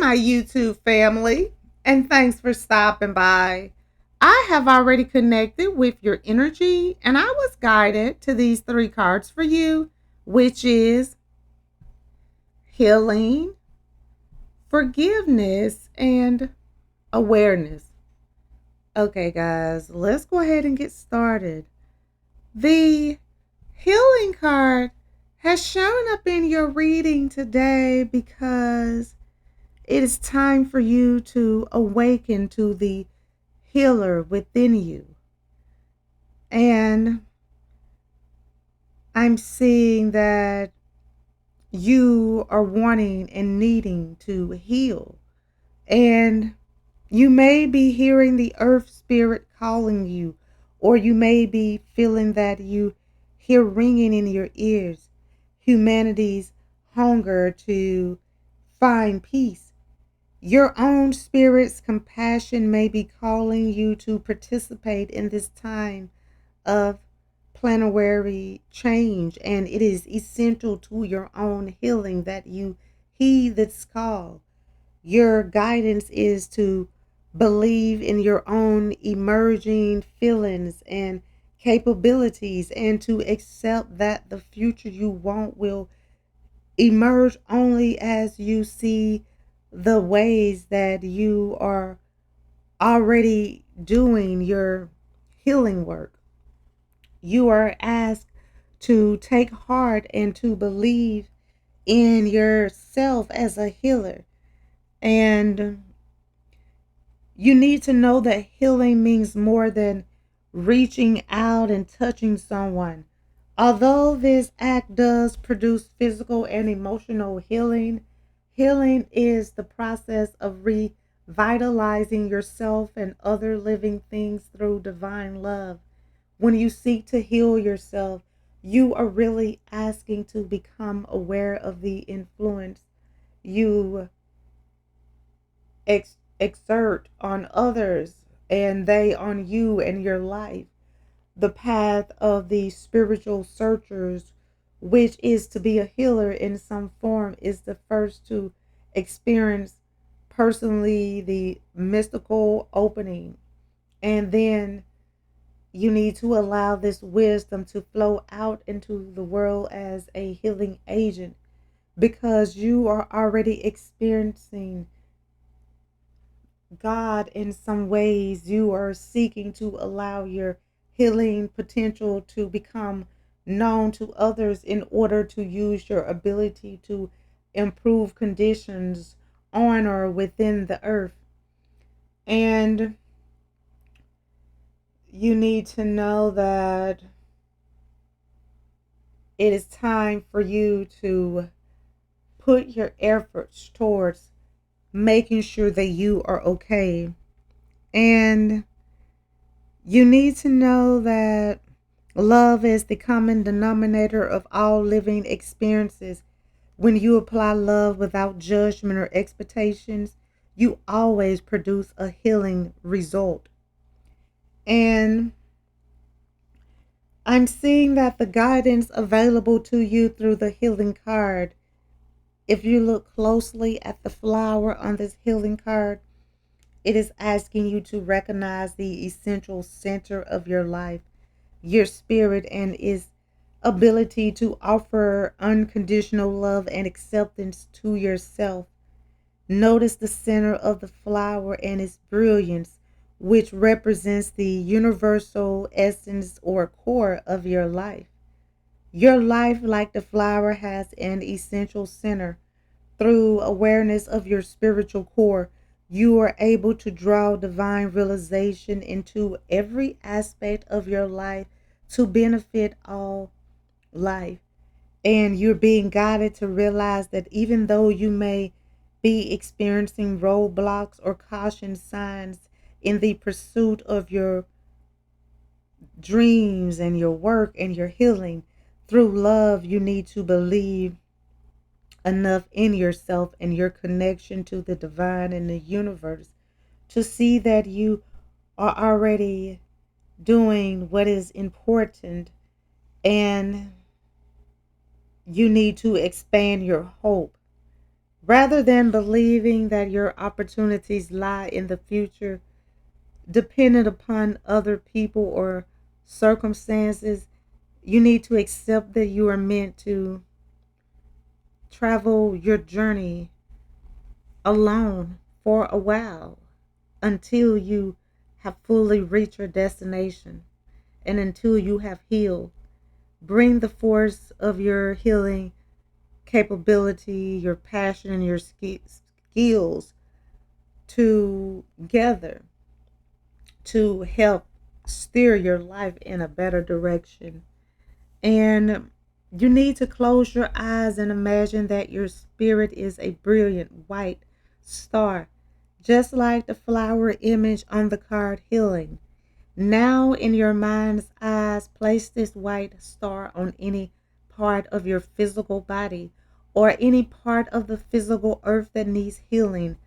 my YouTube family, and thanks for stopping by. I have already connected with your energy, and I was guided to these three cards for you, which is healing, forgiveness, and awareness. Okay, guys, let's go ahead and get started. The healing card has shown up in your reading today because it is time for you to awaken to the healer within you. And I'm seeing that you are wanting and needing to heal. And you may be hearing the earth spirit calling you, or you may be feeling that you hear ringing in your ears humanity's hunger to find peace. Your own spirit's compassion may be calling you to participate in this time of planetary change, and it is essential to your own healing that you heed this call. Your guidance is to believe in your own emerging feelings and capabilities and to accept that the future you want will emerge only as you see the ways that you are already doing your healing work. You are asked to take heart and to believe in yourself as a healer. And you need to know that healing means more than reaching out and touching someone. Although this act does produce physical and emotional healing, healing is the process of revitalizing yourself and other living things through divine love. When you seek to heal yourself, you are really asking to become aware of the influence you exert on others and they on you and your life. The path of the spiritual searchers, which is to be a healer in some form, is the first to experience personally the mystical opening. And then you need to allow this wisdom to flow out into the world as a healing agent because you are already experiencing God in some ways. You are seeking to allow your healing potential to become known to others in order to use your ability to improve conditions on or within the earth. And you need to know that it is time for you to put your efforts towards making sure that you are okay. And you need to know that love is the common denominator of all living experiences. When you apply love without judgment or expectations, you always produce a healing result. And I'm seeing that the guidance available to you through the healing card, if you look closely at the flower on this healing card, it is asking you to recognize the essential center of your life, your spirit, and its ability to offer unconditional love and acceptance to yourself. Notice the center of the flower and its brilliance, which represents the universal essence or core of your life. Your life, like the flower, has an essential center. Through awareness of your spiritual core, you are able to draw divine realization into every aspect of your life to benefit all life. And you're being guided to realize that even though you may be experiencing roadblocks or caution signs in the pursuit of your dreams and your work and your healing, through love, you need to believe enough in yourself and your connection to the divine and the universe to see that you are already doing what is important, and you need to expand your hope. Rather than believing that your opportunities lie in the future, dependent upon other people or circumstances, you need to accept that you are meant to travel your journey alone for a while until you have fully reached your destination and until you have healed. Bring the force of your healing capability, your passion, and your skills together to help steer your life in a better direction. And you need to close your eyes and imagine that your spirit is a brilliant white star, just like the flower image on the card healing. Now, in your mind's eyes, place this white star on any part of your physical body or any part of the physical earth that needs healing.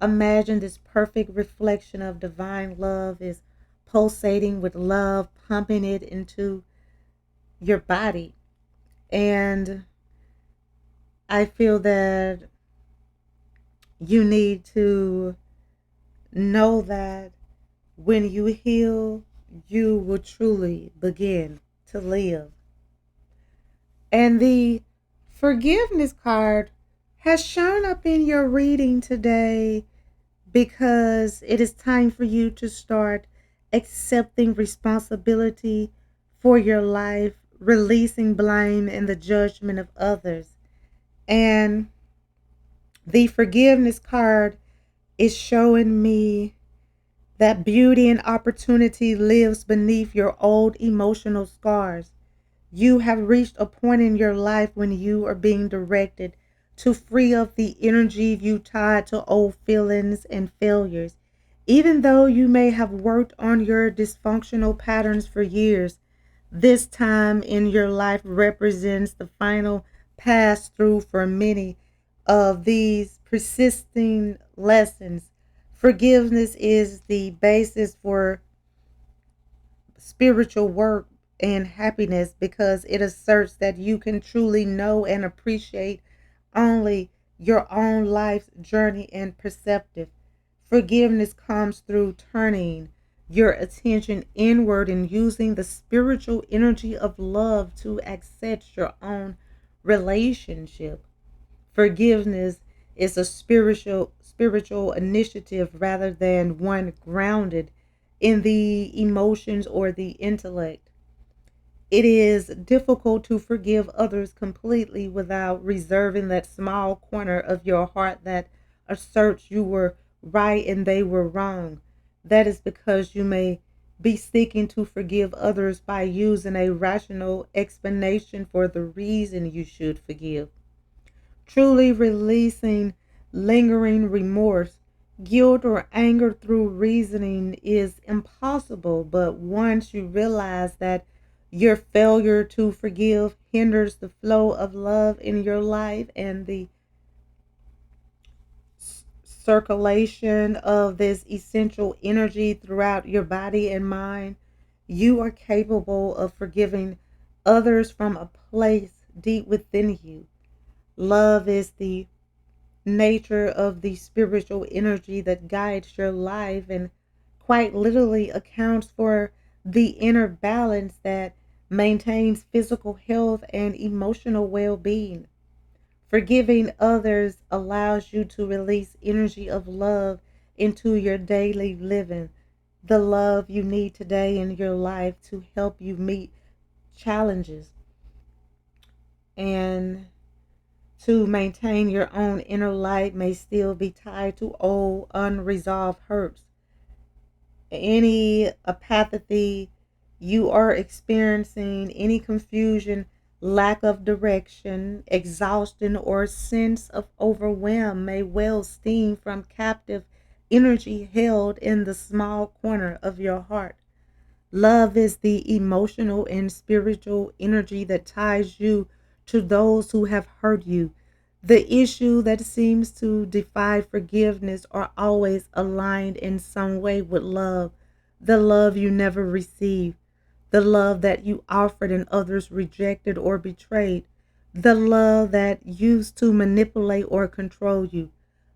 Imagine this perfect reflection of divine love is pulsating with love, pumping it into your body. And I feel that you need to know that when you heal, you will truly begin to live. And the forgiveness card has shown up in your reading today because it is time for you to start accepting responsibility for your life, releasing blame and the judgment of others. And the forgiveness card is showing me that beauty and opportunity lives beneath your old emotional scars. You have reached a point in your life when you are being directed to free up the energy you tied to old feelings and failures. Even though you may have worked on your dysfunctional patterns for years, this time in your life represents the final pass through for many of these persisting lessons. Forgiveness is the basis for spiritual work and happiness because it asserts that you can truly know and appreciate only your own life's journey and perspective. Forgiveness comes through turning your attention inward and using the spiritual energy of love to access your own relationship. Forgiveness is a spiritual initiative rather than one grounded in the emotions or the intellect. It is difficult to forgive others completely without reserving that small corner of your heart that asserts you were right and they were wrong. That is because you may be seeking to forgive others by using a rational explanation for the reason you should forgive. Truly releasing lingering remorse, guilt, or anger through reasoning is impossible. But once you realize that your failure to forgive hinders the flow of love in your life and the circulation of this essential energy throughout your body and mind, you are capable of forgiving others from a place deep within you. Love is the nature of the spiritual energy that guides your life and quite literally accounts for the inner balance that maintains physical health and emotional well being. Forgiving others allows you to release energy of love into your daily living, the love you need today in your life to help you meet challenges and to maintain your own inner light may still be tied to old unresolved hurts. Any apathy you are experiencing, any confusion, lack of direction, exhaustion, or sense of overwhelm may well stem from captive energy held in the small corner of your heart. Love is the emotional and spiritual energy that ties you to those who have hurt you. The issue that seems to defy forgiveness are always aligned in some way with love, the love you never received, the love that you offered and others rejected or betrayed, the love that used to manipulate or control you.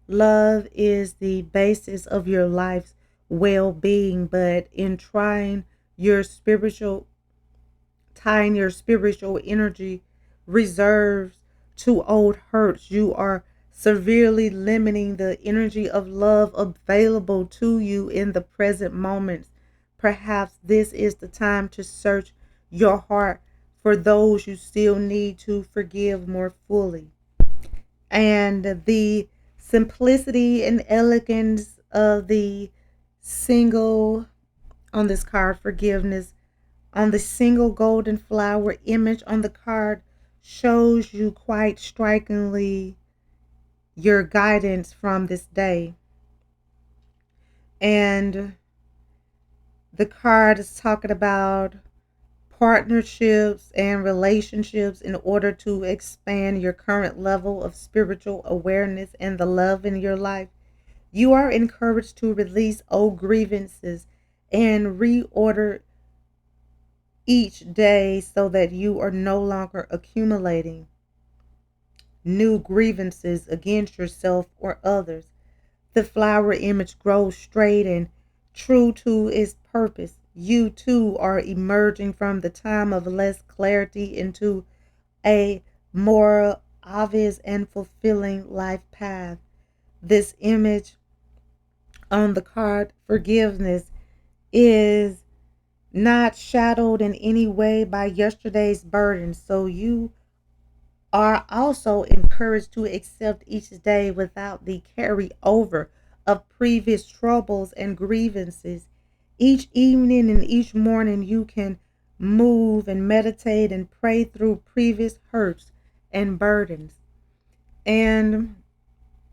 Love is the basis of your life's well being, but in your spiritual tying your spiritual energy reserves to old hurts, you are severely limiting the energy of love available to you in the present moments. Perhaps this is the time to search your heart for those you still need to forgive more fully. And the simplicity and elegance of the single on this card, forgiveness, on the single golden flower image on the card shows you quite strikingly your guidance from this day. And the card is talking about partnerships and relationships in order to expand your current level of spiritual awareness and the love in your life. You are encouraged to release old grievances and reorder each day so that you are no longer accumulating new grievances against yourself or others. The flower image grows straight and true to its purpose. You too are emerging from the time of less clarity into a more obvious and fulfilling life path. This image on the card, forgiveness, is not shadowed in any way by yesterday's burdens. So you are also encouraged to accept each day without the carryover of previous troubles and grievances. Each evening and each morning, you can move and meditate and pray through previous hurts and burdens. And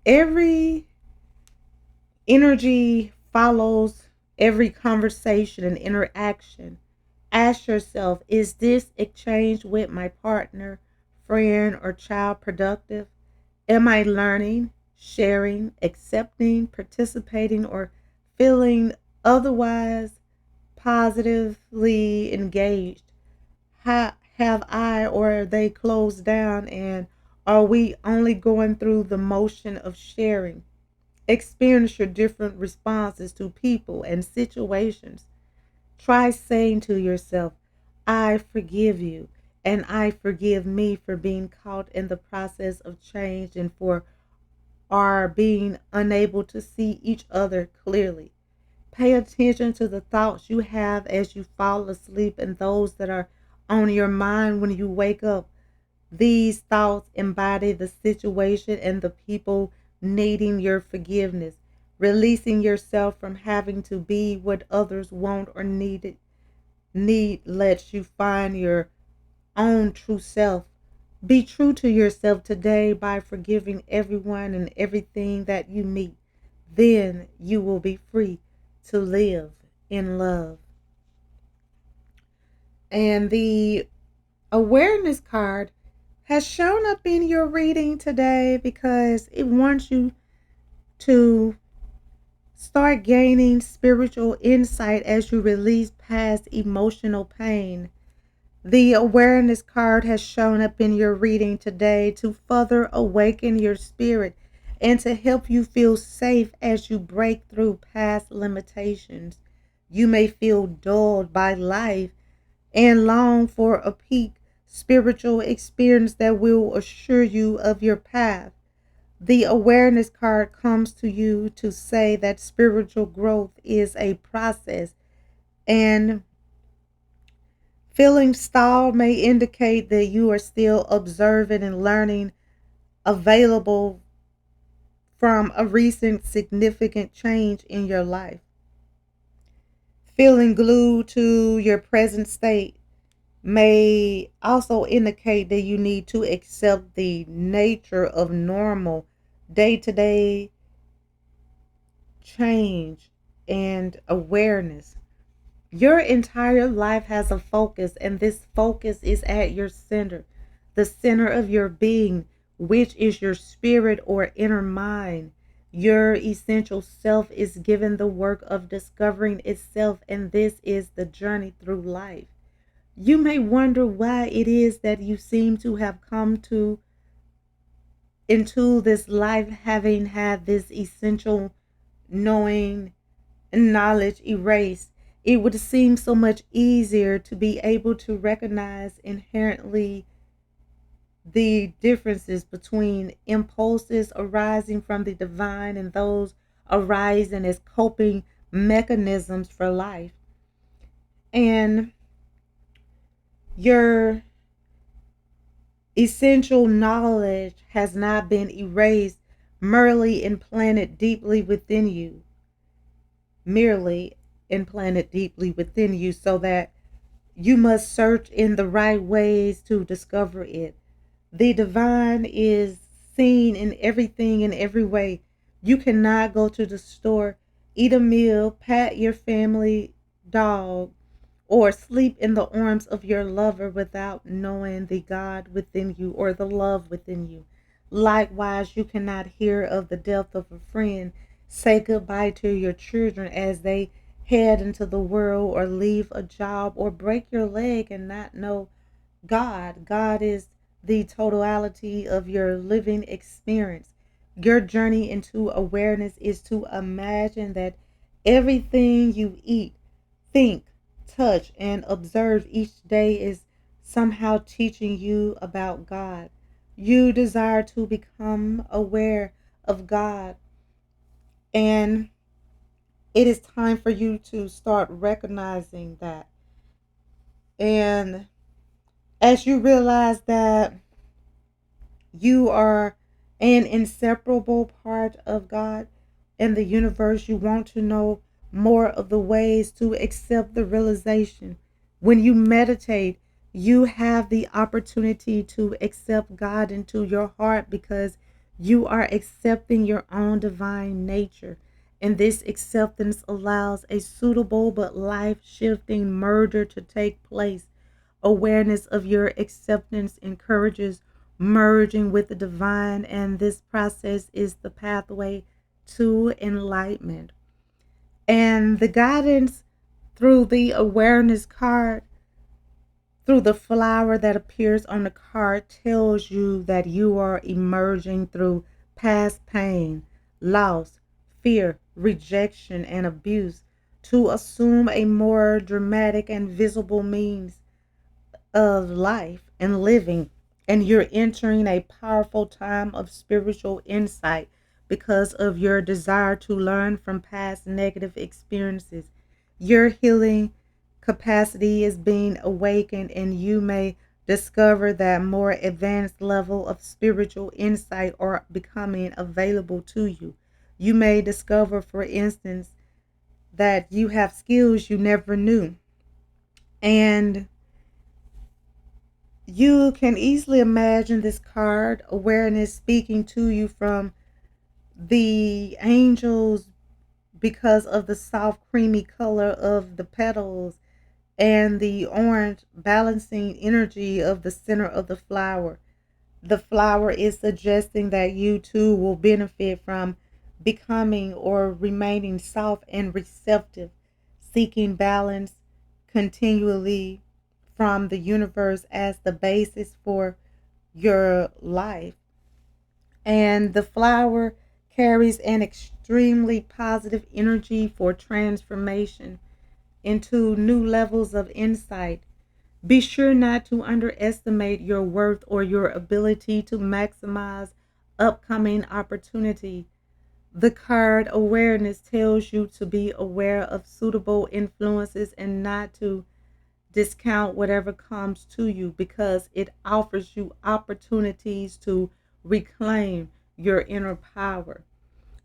every energy follows every conversation and interaction. Ask yourself, is this exchange with my partner, friend, or child productive? Am I learning, sharing, accepting, participating, or feeling otherwise positively engaged? Have I or are they closed down, and are we only going through the motion of sharing? Experience your different responses to people and situations. Try saying to yourself, I forgive you, and I forgive me for being caught in the process of change and for our being unable to see each other clearly. Pay attention to the thoughts you have as you fall asleep and those that are on your mind when you wake up. These thoughts embody the situation and the people needing your forgiveness. Releasing yourself from having to be what others want or need lets you find your own true self. Be true to yourself today by forgiving everyone and everything that you meet. Then you will be free to live in love. And the awareness card has shown up in your reading today because it wants you to start gaining spiritual insight as you release past emotional pain. The awareness card has shown up in your reading today to further awaken your spirit and to help you feel safe as you break through past limitations. You may feel dulled by life and long for a peak spiritual experience that will assure you of your path. The awareness card comes to you to say that spiritual growth is a process, and feeling stalled may indicate that you are still observing and learning, available from a recent significant change in your life. Feeling glued to your present state may also indicate that you need to accept the nature of normal day to day change and awareness. Your entire life has a focus, and this focus is at your center, the center of your being, which is your spirit or inner mind. Your essential self is given the work of discovering itself, and this is the journey through life. You may wonder why it is that you seem to have come to into this life having had this essential knowing and knowledge erased. It would seem so much easier to be able to recognize inherently the differences between impulses arising from the divine and those arising as coping mechanisms for life. And your essential knowledge has not been erased, merely implanted deeply within you, merely implanted deeply within you, so that you must search in the right ways to discover it. The divine is seen in everything in every way. You cannot go to the store, eat a meal, pat your family dog, or sleep in the arms of your lover without knowing the God within you or the love within you. Likewise, you cannot hear of the death of a friend, say goodbye to your children as they head into the world, or leave a job, or break your leg and not know God. God is the totality of your living experience. Your journey into awareness is to imagine that everything you eat, think, touch, and observe each day is somehow teaching you about God. You desire to become aware of God, and it is time for you to start recognizing that. And as you realize that you are an inseparable part of God and the universe, you want to know more of the ways to accept the realization. When you meditate, you have the opportunity to accept God into your heart, because you are accepting your own divine nature. And this acceptance allows a suitable but life shifting merger to take place. Awareness of your acceptance encourages merging with the divine, and this process is the pathway to enlightenment. And the guidance through the awareness card, through the flower that appears on the card, tells you that you are emerging through past pain, loss, fear, rejection, and abuse to assume a more dramatic and visible means of life and living, and you're entering a powerful time of spiritual insight because of your desire to learn from past negative experiences. Your healing capacity is being awakened, and you may discover that more advanced level of spiritual insight are becoming available to you. You may discover, for instance, that you have skills you never knew, and you can easily imagine this card awareness speaking to you from the angels because of the soft, creamy color of the petals and the orange balancing energy of the center of the flower. The flower is suggesting that you too will benefit from becoming or remaining soft and receptive, seeking balance continually from the universe as the basis for your life. And the flower carries an extremely positive energy for transformation into new levels of insight. Be sure not to underestimate your worth or your ability to maximize upcoming opportunity. The card awareness tells you to be aware of suitable influences and not to discount whatever comes to you, because it offers you opportunities to reclaim your inner power.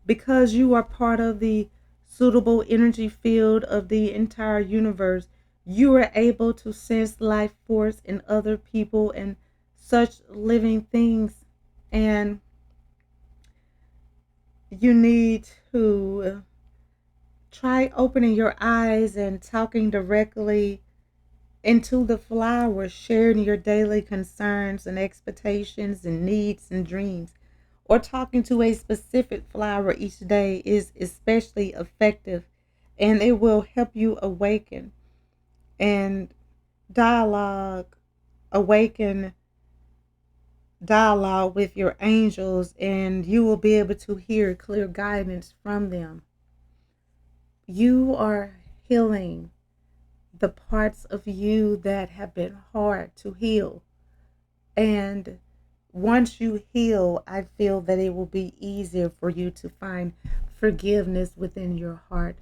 Because you are part of the suitable energy field of the entire universe, you are able to sense life force in other people and such living things. And you need to try opening your eyes and talking directly into the flower, sharing your daily concerns and expectations and needs and dreams, or talking to a specific flower each day is especially effective, and it will help you awaken. And dialogue, awaken dialogue with your angels, and you will be able to hear clear guidance from them. You are healing the parts of you that have been hard to heal. And once you heal, I feel that it will be easier for you to find forgiveness within your heart.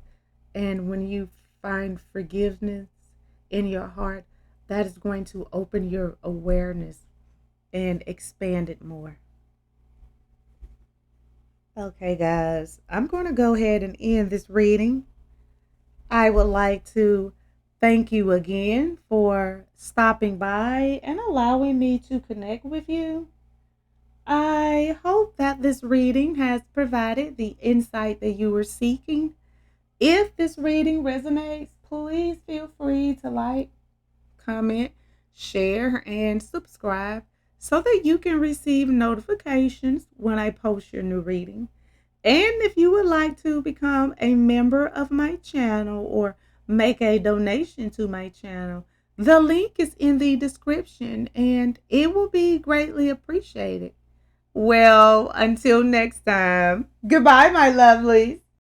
And when you find forgiveness in your heart, that is going to open your awareness and expand it more. Okay, guys, I'm going to go ahead and end this reading. I would like to thank you again for stopping by and allowing me to connect with you. I hope that this reading has provided the insight that you were seeking. If this reading resonates, please feel free to like, comment, share, and subscribe so that you can receive notifications when I post your new reading. And if you would like to become a member of my channel or make a donation to my channel, the link is in the description and it will be greatly appreciated. Well, until next time, goodbye, my lovelies.